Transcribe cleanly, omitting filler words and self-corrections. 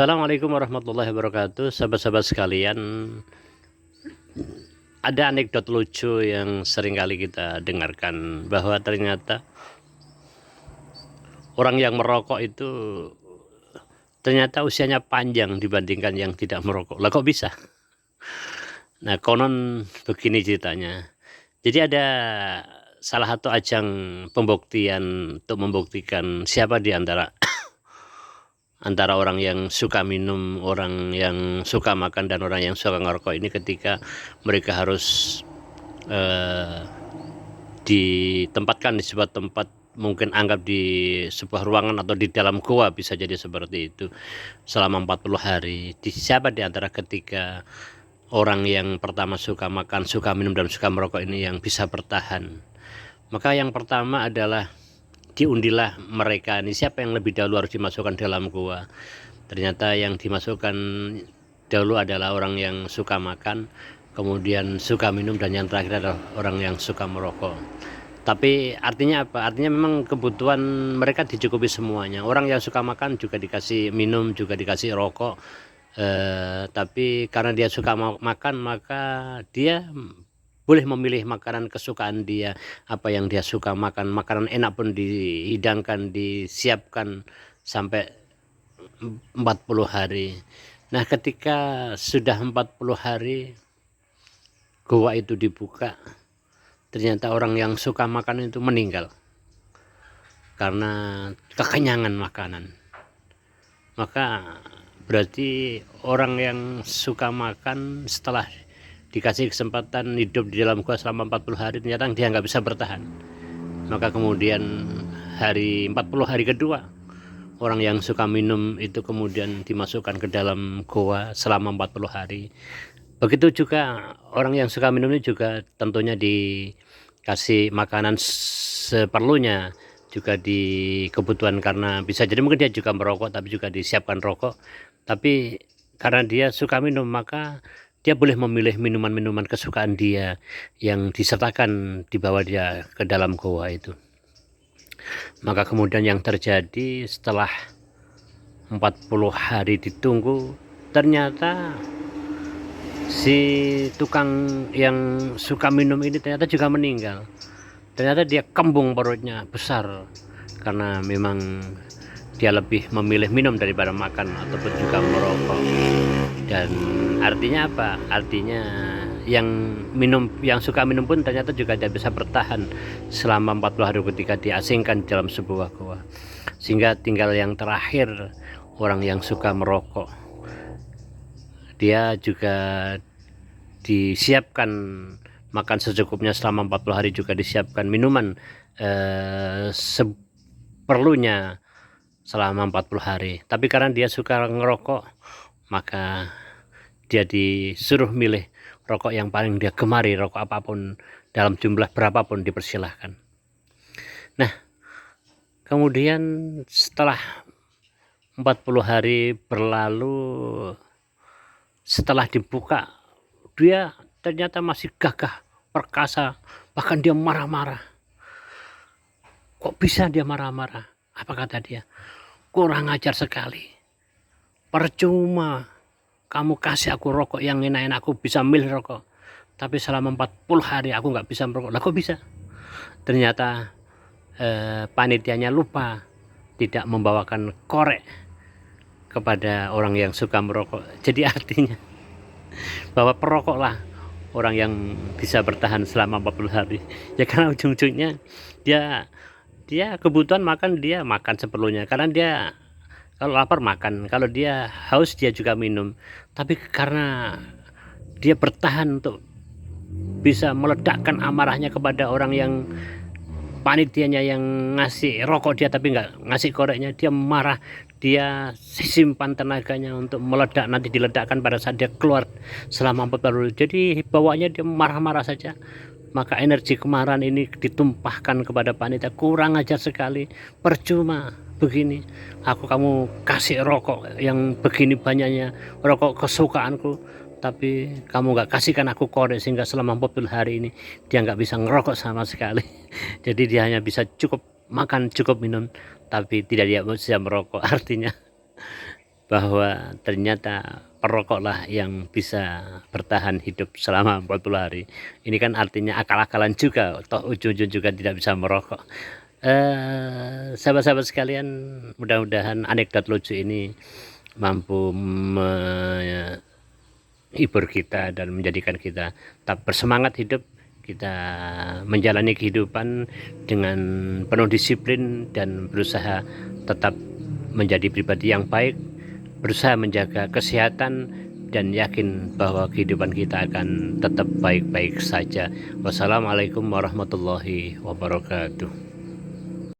Assalamualaikum warahmatullahi wabarakatuh, sahabat-sahabat sekalian. Ada anekdot lucu yang sering kali kita dengarkan, bahwa ternyata orang yang merokok itu ternyata usianya panjang dibandingkan yang tidak merokok. Lah kok bisa? Nah, konon begini ceritanya. Jadi ada salah satu ajang pembuktian untuk membuktikan siapa di antara orang yang suka minum, orang yang suka makan, dan orang yang suka ngerokok ini, ketika mereka harus ditempatkan di sebuah tempat, mungkin anggap di sebuah ruangan atau di dalam gua, bisa jadi seperti itu, selama 40 hari. Siapa di antara ketiga orang yang pertama suka makan, suka minum, dan suka merokok ini yang bisa bertahan? Maka yang pertama adalah diundilah mereka ini, siapa yang lebih dahulu harus dimasukkan dalam gua. Ternyata yang dimasukkan dahulu adalah orang yang suka makan, kemudian suka minum, dan yang terakhir adalah orang yang suka merokok. Tapi artinya apa? Artinya memang kebutuhan mereka dicukupi semuanya. Orang yang suka makan juga dikasih minum, juga dikasih rokok. Tapi karena dia suka makan, maka dia boleh memilih makanan kesukaan dia, apa yang dia suka makan. Makanan enak pun dihidangkan, disiapkan sampai 40 hari. Nah, ketika sudah 40 hari goa itu dibuka, ternyata orang yang suka makan itu meninggal karena kekenyangan makanan. Maka berarti orang yang suka makan setelah dikasih kesempatan hidup di dalam gua selama 40 hari, ternyata dia nggak bisa bertahan. Maka kemudian 40 hari kedua, orang yang suka minum itu kemudian dimasukkan ke dalam gua selama 40 hari. Begitu juga orang yang suka minum ini juga tentunya dikasih makanan seperlunya, juga di kebutuhan, karena bisa jadi mungkin dia juga merokok, tapi juga disiapkan rokok. Tapi karena dia suka minum, maka dia boleh memilih minuman-minuman kesukaan dia yang disertakan di bawah dia ke dalam goa itu. Maka kemudian yang terjadi setelah 40 hari ditunggu, ternyata si tukang yang suka minum ini ternyata juga meninggal. Ternyata dia kembung perutnya, besar, karena memang dia lebih memilih minum daripada makan ataupun juga merokok. Dan artinya apa? Artinya yang suka minum pun ternyata juga tidak bisa bertahan selama 40 hari ketika diasingkan dalam sebuah goa. Sehingga tinggal yang terakhir, orang yang suka merokok. Dia juga disiapkan makan secukupnya selama 40 hari, juga disiapkan minuman seperlunya selama 40 hari. Tapi karena dia suka ngerokok, maka dia disuruh milih rokok yang paling dia gemari, rokok apapun, dalam jumlah berapapun dipersilahkan. Nah, kemudian setelah 40 hari berlalu, setelah dibuka, dia ternyata masih gagah perkasa, bahkan dia marah-marah. Kok bisa dia marah-marah? Apa kata dia? Kurang ajar sekali, percuma kamu kasih aku rokok yang enak-enak, aku bisa milih rokok, tapi selama 40 hari aku nggak bisa merokok. Lah kok bisa? Ternyata panitianya lupa tidak membawakan korek kepada orang yang suka merokok. Jadi artinya bahwa perokoklah orang yang bisa bertahan selama 40 hari. Ya karena ujung-ujungnya dia kebutuhan makan, dia makan seperlunya, karena dia kalau lapar makan, kalau dia haus dia juga minum. Tapi karena dia bertahan untuk bisa meledakkan amarahnya kepada orang yang panitianya yang ngasih rokok dia tapi nggak ngasih koreknya, dia marah, dia simpan tenaganya untuk meledak, nanti diledakkan pada saat dia keluar selama 40 hari. Jadi bawaannya dia marah-marah saja. Maka energi kemarahan ini ditumpahkan kepada panitia. Kurang ajar sekali, percuma begini, kamu kasih rokok yang begini banyaknya, rokok kesukaanku, tapi kamu nggak kasihkan aku korek, sehingga selama 40 hari ini dia nggak bisa ngerokok sama sekali. Jadi dia hanya bisa cukup makan, cukup minum, tapi tidak dia bisa merokok. Artinya bahwa ternyata perokoklah yang bisa bertahan hidup selama 40 hari. Ini kan artinya akal-akalan juga, toh ujung-ujung juga tidak bisa merokok. Sahabat-sahabat sekalian, mudah-mudahan anekdot lucu ini mampu menghibur kita dan menjadikan kita tetap bersemangat hidup, kita menjalani kehidupan dengan penuh disiplin dan berusaha tetap menjadi pribadi yang baik, berusaha menjaga kesehatan, dan yakin bahwa kehidupan kita akan tetap baik-baik saja. Wassalamualaikum warahmatullahi wabarakatuh.